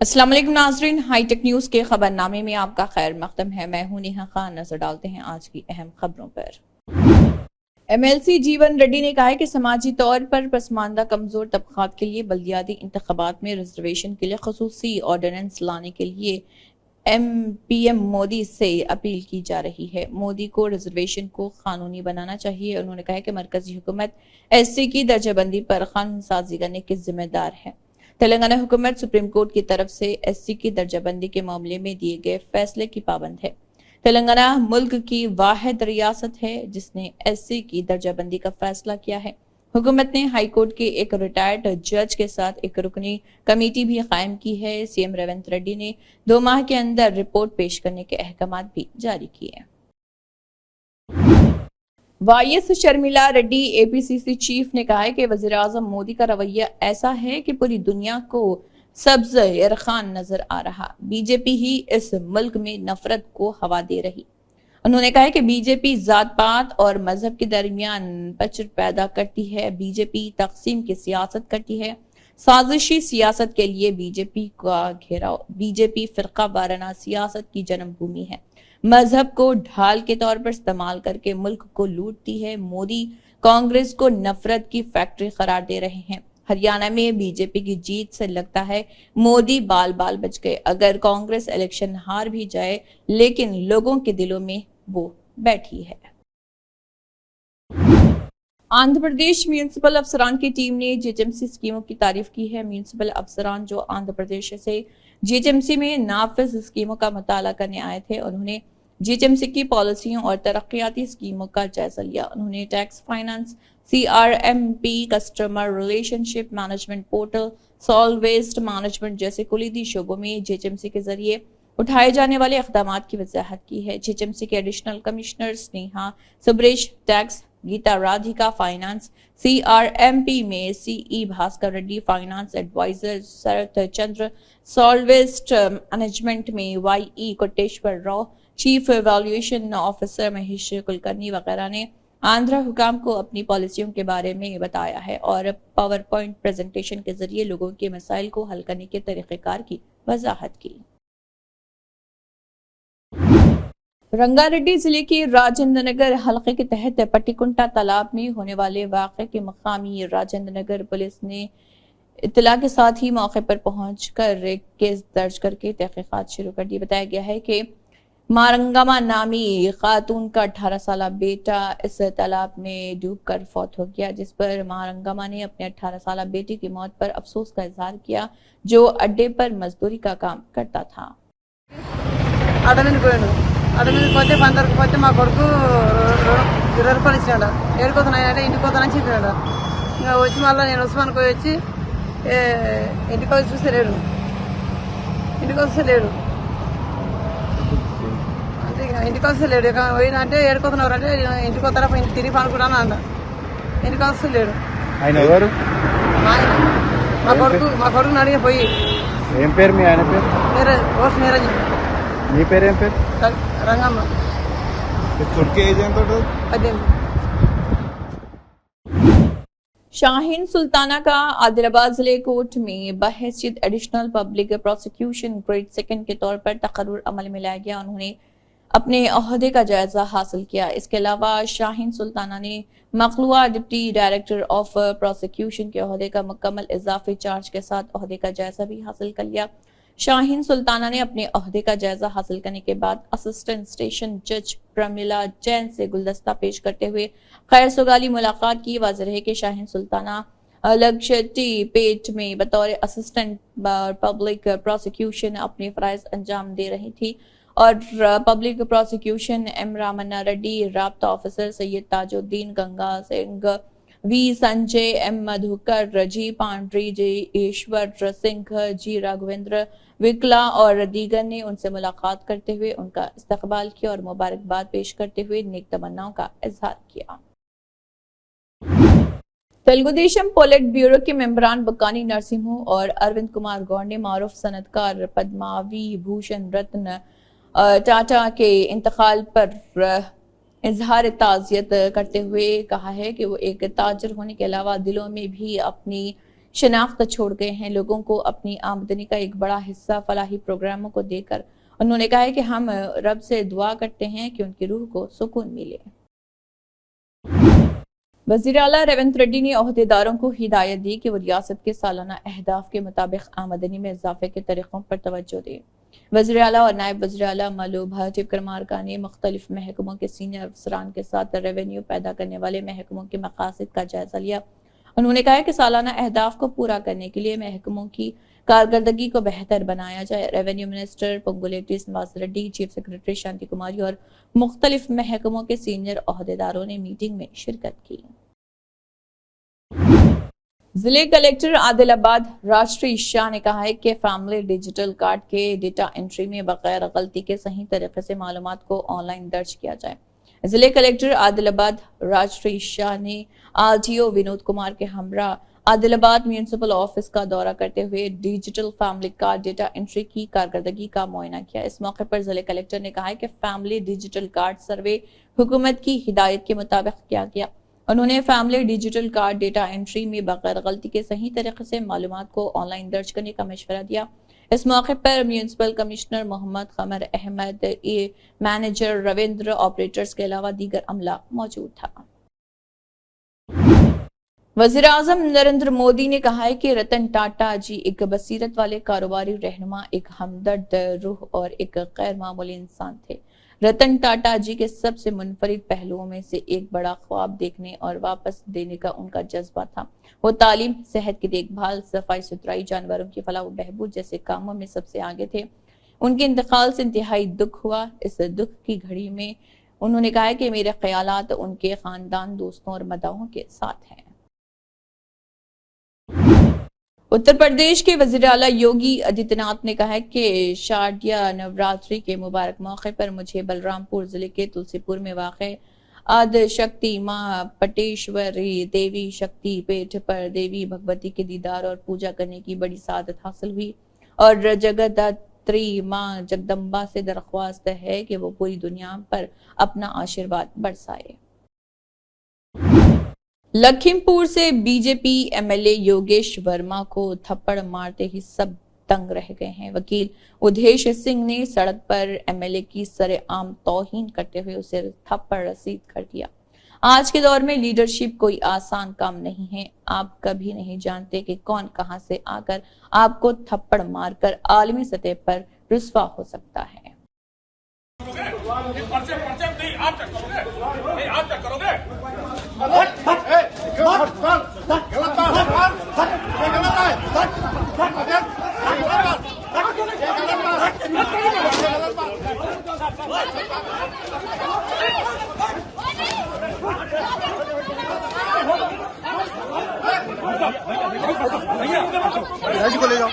अस्सलाम वालेकुम नाज़रीन, हाईटेक न्यूज़ के खबरनामे में आपका खैर मकदम है। मैं हूं नेहा खान। नजर डालते हैं आज की अहम खबरों पर। एमएलसी जीवन रेड्डी ने कहा है कि समाजी तौर पर पसमानदा कमजोर तबकात के लिए बल्दियाती इंतखाबात में रिजर्वेशन के लिए खसूसी ऑर्डिनेंस लाने के लिए पीएम मोदी से अपील की जा रही है। मोदी को रिजर्वेशन को कानूनी बनाना चाहिए। उन्होंने कहा कि मरकजी हुकूमत एससी की दर्जाबंदी पर कानून साजी करने की जिम्मेदार है। तेलंगाना हुकूमत सुप्रीम कोर्ट की तरफ से एससी की दर्जाबंदी के मामले में दिए गए फैसले की पाबंद है। तेलंगाना मुल्क की वाहिद रियासत है जिसने एससी की दर्जाबंदी का फैसला किया है। हुकूमत ने हाई कोर्ट के एक रिटायर्ड जज के साथ एक रुकनी कमेटी भी कायम की है। सीएम रेवंत रेड्डी ने 2 माह के अंदर रिपोर्ट पेश करने के अहकाम भी जारी किए। YS Sharmila Reddy APCC chief ने कहा है कि वज़ीर-ए-आज़म मोदी का रवैया ऐसा है कि पूरी दुनिया को सब्ज इरखान नजर आ रहा। बीजेपी ही इस मुल्क में नफरत को हवा दे रही। उन्होंने कहा है कि बीजेपी जात पात और मजहब के दरमियान पचर पैदा करती है। बीजेपी तकसीम की सियासत करती है, साजिशी सियासत के लिए बीजेपी का घेराव। बीजेपी फिरका वाराना सियासत की जन्मभूमि है। मजहब को ढाल के तौर पर इस्तेमाल करके मुल्क को लूटती है। मोदी कांग्रेस को नफरत की फैक्ट्री करार दे रहे हैं। हरियाणा में बीजेपी की जीत से लगता है मोदी बाल बाल बच गए। अगर कांग्रेस इलेक्शन हार भी जाए लेकिन लोगों के दिलों में वो बैठी है। आंध्र प्रदेश म्यूनिसिपल अफसरान की टीम ने जीएचएमसी स्कीमों की तारीफ की है। म्यूनिसिपल अफसरान जो आंध्र प्रदेश से जीएचएमसी में नाफिज स्कीमों का मुताला करने आए थे, उन्होंने जीएचएमसी की पॉलिसियों और तरक्याती स्कीमों का जायजा लिया। उन्होंने tax finance, CRMP, customer relationship management portal, solid waste management जैसे कुलीदी शोबों में जीएचएमसी के जरिए उठाए जाने वाले इक़दामात की वजाहत की है। जीएचएमसी के additional commissioner Sneha Shabarish tax, Geeta Radhika finance, CRMP में CE Bhaskar Reddy finance adviser, Sharath Chandra solid waste management में YE Koteswara Rao, chief evaluation officer Mahesh Kulkarni वगैरह ने आंध्र हुकाम को अपनी पॉलिसियों के बारे में बताया है और पावर पॉइंट प्रेजेंटेशन के जरिए लोगों के मसाइल को हल करने के तरीक़ेकार की वजाहत की। रंगारेड्डी जिले के राजेंद्र नगर हलके के तहत पट्टीकुंटा तालाब में होने वाले वाक़े के मकामी राजेंद्र नगर पुलिस ने इत्तला के साथ ही मौके पर पहुंचकर केस दर्ज करके तहकीकात शुरू कर दी। बताया गया है कि मारंगमा नामी खातून का 18 साल बेटा इस तालाब में डूबकर फौत हो गया, जिस पर मारंगमा ने अपने 18 साल बेटे की मौत पर अफसोस का इजहार किया, जो अड्डे पर मजदूरी का काम करता था। అడవికి బందరికి పోతే మా కొడుకు 20 రూపాయలు ఇచ్చినాడు. ఏడుకోతున్నాయంటే ఇంటికి పోతానని చెప్పినాడు. ఇంకా వచ్చి మళ్ళీ నేను ఉస్మాన్కి పోయి వచ్చి ఇంటికి వచ్చి చూస్తలేడు. అంటే ఇంటికి వస్తలేడు. ఇక పోయినా అంటే ఏడుకోతున్నారు అంటే ఇంటికి వస్తారా తిరిగి పనుకున్నాను అంట. ఇంటికి వస్తలేడు. ఆయన ఎవరు? మా కొడుకుని అడిగి పోయి. ఏం పేరు మీ ఆయన పేరు? నీరజ్. మీ పేరు ఏం పేరు? రంగమ్మ. కొడుకు ఏజ్ ఎంత ఉంటుంది? 18. शाहीन सुल्ताना का आदिलाबाद जिले कोर्ट में बहैसियत एडिशनल पब्लिक प्रोसिक्यूशन ग्रेड 2 के तौर पर तकर्रुर अमल में लाया गया। उन्होंने अपने ओहदे का जायजा हासिल किया। इसके अलावा शाहीन सुल्ताना ने मखलूआ डिप्टी डायरेक्टर ऑफ प्रोसिक्यूशन के ओहदे का मुकम्मल इजाफी चार्ज के साथ ओहदे का जायजा भी हासिल कर लिया। शाहीन सुल्ताना ने अपने ओहदे का जायजा हासिल करने के बाद असिस्टेंट स्टेशन जज प्रमिला जैन से गुलदस्ता पेश करते हुए खैर सुगाली मुलाकात की। वाज़ेह रहे कि शाहीन सुल्ताना लगशटी पेट में बतौर असिस्टेंट पब्लिक प्रोसिक्यूशन अपने फराइज अंजाम दे रही थी और public prosecution M Ramanna Reddy, राब्ता officer Syed Tajuddin, Ganga Singh, V Sanjay, M Madhukar, G Pandri, G Eshwar Singh, G Raghavendra Vikala और दीगर ने उनसे मुलाकात करते हुए उनका इस्तकबाल किया और मुबारकबाद पेश करते हुए नेक तमन्नाओं का इजहार किया। तेलुगु देशम पोलिट ब्यूरो के मेंबरान बकानी नरसिम्हा और अरविंद कुमार गौड़ ने मारूफ सनतकार पद्मावी भूषण रत्न टाटा के इंतकाल पर इजहार ताज़ियत करते हुए कहा है कि वो एक ताजर होने के अलावा दिलों में भी अपनी शनाख्त छोड़ गए हैं। लोगों को अपनी आमदनी का एक बड़ा हिस्सा फलाही प्रोग्रामों को देकर उन्होंने कहा है कि हम रब से दुआ करते हैं कि उनकी रूह को सुकून मिले। वज़ीर आला रेवंत रेड्डी ने ओहदेदारों को हिदायत दी कि वो रियासत के सालाना अहदाफ के मुताबिक आमदनी में इजाफे के तरीकों पर तवज्जो दें। वज़ीर आला और नायब वज़ीर आला मलूब हाटिब करमारका ने मुख्तलिफ महकमों के सीनियर अफसरान के साथ रेवेन्यू पैदा करने वाले महकमों के मकासद का जायजा लिया। उन्होंने कहा कि सालाना अहदाफ को पूरा करने के लिए महकमों की कारकर्दगी को बेहतर बनाया जाए। Revenue minister Ponguleti Srinivas Reddy, chief secretary Shanti Kumari और मुख्तलिफ महकमों के सीनियर ओहदेदारों ने मीटिंग में शिरकत की। जिले कलेक्टर आदिलाबाद राष्ट्रीय शाह ने कहा है कि फैमिली डिजिटल कार्ड के डेटा एंट्री में बगैर गलती के सही तरीके से मालूमात को ऑनलाइन दर्ज किया जाए। जिले कलेक्टर आदिलाबाद राष्ट्रीय शाह ने आरटीओ विनोद कुमार के हमरा आदिलाबाद म्यूनिसिपल ऑफिस का दौरा करते हुए digital family card data entry की कारकर्दगी का मुआयना किया। इस मौके पर जिले कलेक्टर ने कहा है कि फैमिली डिजिटल कार्ड सर्वे हुकूमत की हिदायत के मुताबिक किया गया। उन्होंने family digital card data entry में बगैर गलती के सही तरीके से मालूमात को ऑनलाइन दर्ज करने का मशवरा दिया। इस मौके पर म्यूनिसिपल कमिश्नर मोहम्मद कमर अहमद, मैनेजर रविंद्र, ऑपरेटर्स के अलावा दीगर अमला मौजूद था। वज़ीर आज़म नरेंद्र मोदी ने कहा है कि रतन टाटा जी एक बसीरत वाले कारोबारी रहनुमा, एक हमदर्द रूह और एक गैर मामूली इंसान थे। रतन टाटा जी के सबसे मुनफरिद पहलुओं में से एक बड़ा ख्वाब देखने और वापस देने का उनका जज्बा था। वो तालीम, सेहत की देखभाल, सफाई सुथराई, जानवरों की फलाह व बहबूद जैसे कामों में सबसे आगे थे। उनके इंतकाल से इंतहाई दुख हुआ। इस दुख की घड़ी में उन्होंने कहा कि मेरे ख्यालात उनके खानदान, दोस्तों और मदाहों के साथ हैं। उत्तर प्रदेश के वज़ीर आला योगी आदित्यनाथ ने कहा है कि शारदीय नवरात्रि के मुबारक मौके पर मुझे बलरामपुर जिले के तुलसीपुर में वाक़े आदि शक्ति मां पटेश्वरी देवी शक्ति पीठ पर देवी भगवती के दीदार और पूजा करने की बड़ी सादत हासिल हुई और जगदात्री मां जगदम्बा से दरख्वास्त है कि वो पूरी दुनिया पर अपना आशीर्वाद बरसाए। लखीमपुर से बीजेपी एमएलए योगेश वर्मा को थप्पड़ मारते ही सब दंग रह गए हैं। वकील उदेश सिंह ने सड़क पर एमएलए की सरेआम तौहीन करते हुए उसे थप्पड़ रसीद कर दिया। आज के दौर में लीडरशिप कोई आसान काम नहीं है। आप कभी नहीं जानते कि कौन कहां से आकर आपको थप्पड़ मारकर आलमी सतह पर रुस्वा हो सकता है। को ले जाओ।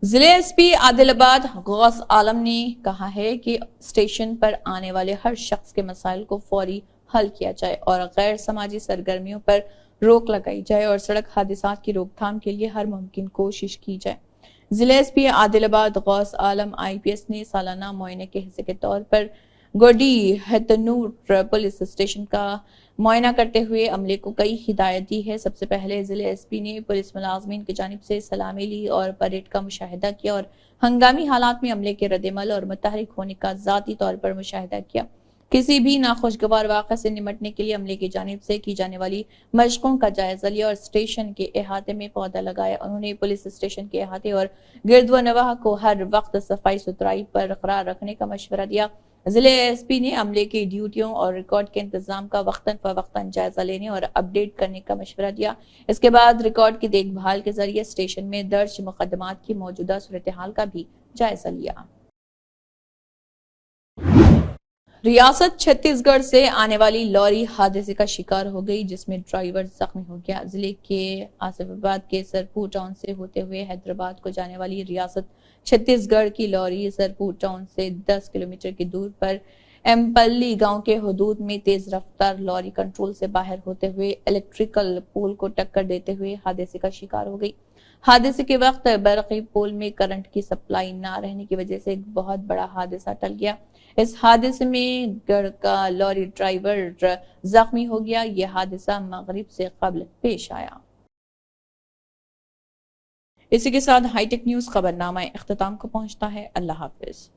जिले एसपी आदिलाबाद गौस आलम ने कहा है कि स्टेशन पर आने वाले हर शख्स के मसाइल को फौरी हल किया जाए और गैर समाजी सरगर्मियों पर रोक लगाई जाए और सड़क हादसात की रोकथाम के लिए हर मुमकिन कोशिश की जाए। जिले एसपी आदिलाबाद गौस आलम आईपीएस ने सालाना मुआयने के हिस्से के तौर पर गोडी हतनूर पुलिस स्टेशन का मुआयना करते हुए अमले को कई हिदायत दी है। सबसे पहले जिले एसपी ने पुलिस मुलाजमीन की जानिब से सलामी ली और परेड का मुशाहिदा किया और हंगामी हालात में अमले के रद्दमल और मुतहरिक होने का जाती तौर पर मुशाहिदा किया। किसी भी नाखुशगवार वाक़े से निमटने के लिए अमले की जानिब से की जाने वाली मशकों का जायजा लिया और स्टेशन के अहाते में पौधा लगाया। उन्होंने पुलिस स्टेशन के अहाते और गिरद व नवाह को हर वक्त सफाई सुथराई पर बरकरार रखने का मशवरा दिया। जिले एसपी ने अमले की ड्यूटियों और रिकॉर्ड के इंतजाम का वक्तन फवक्तन जायजा लेने और अपडेट करने का मशवरा दिया। इसके बाद रिकॉर्ड की देखभाल के जरिए स्टेशन में दर्ज मुकदमात की मौजूदा सूरत हाल का भी जायजा लिया। रियासत छत्तीसगढ़ से आने वाली लॉरी हादसे का शिकार हो गई जिसमें ड्राइवर जख्मी हो गया। जिले के आसिफाबाद के सरपुर टाउन से होते हुए हैदराबाद को जाने वाली रियासत छत्तीसगढ़ की लॉरी सरपुर टाउन से 10 किलोमीटर की दूर पर एमपल्ली गांव के हुदूद में तेज रफ्तार लॉरी कंट्रोल से बाहर होते हुए इलेक्ट्रिकल पोल को टक्कर देते हुए हादसे का शिकार हो गई। حادثے کے وقت برقی پول میں کرنٹ کی سپلائی نہ رہنے کی وجہ سے ایک بہت بڑا حادثہ ٹل گیا۔ اس حادثے میں گڑھ کا لوری ڈرائیور زخمی ہو گیا۔ یہ حادثہ مغرب سے قبل پیش آیا۔ اسی کے ساتھ ہائی ٹیک نیوز خبرنامہ اختتام کو پہنچتا ہے۔ اللہ حافظ۔